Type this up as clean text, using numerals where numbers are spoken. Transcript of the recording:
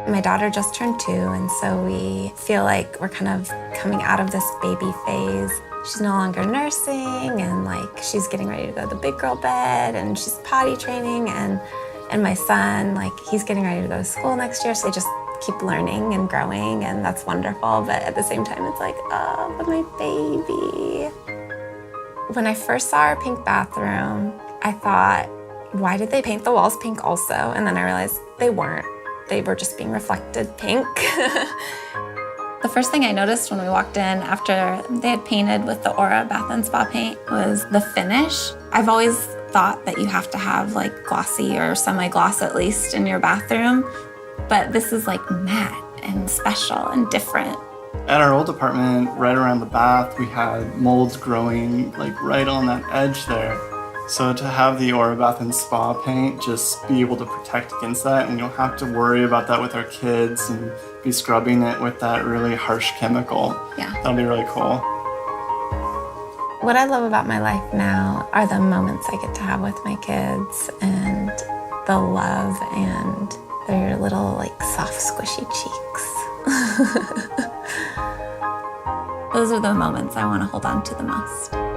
My daughter just turned 2, and so we feel like we're kind of coming out of this baby phase. She's no longer nursing, and like she's getting ready to go to the big girl bed, and she's potty training, and my son, like he's getting ready to go to school next year, so they just keep learning and growing, and that's wonderful. But at the same time, it's like, oh, but my baby. When I first saw our pink bathroom, I thought, why did they paint the walls pink also? And then I realized they weren't. They were just being reflected pink. The first thing I noticed when we walked in after they had painted with the Aura Bath and Spa paint was the finish. I've always thought that you have to have like glossy or semi-gloss at least in your bathroom, but this is like matte and special and different. At our old apartment, right around the bath, we had molds growing like right on that edge there. So to have the Aura Bath and Spa paint, just be able to protect against that, and you don't have to worry about that with our kids and be scrubbing it with that really harsh chemical. Yeah. That'll be really cool. What I love about my life now are the moments I get to have with my kids and the love and their little like soft squishy cheeks. Those are the moments I want to hold on to the most.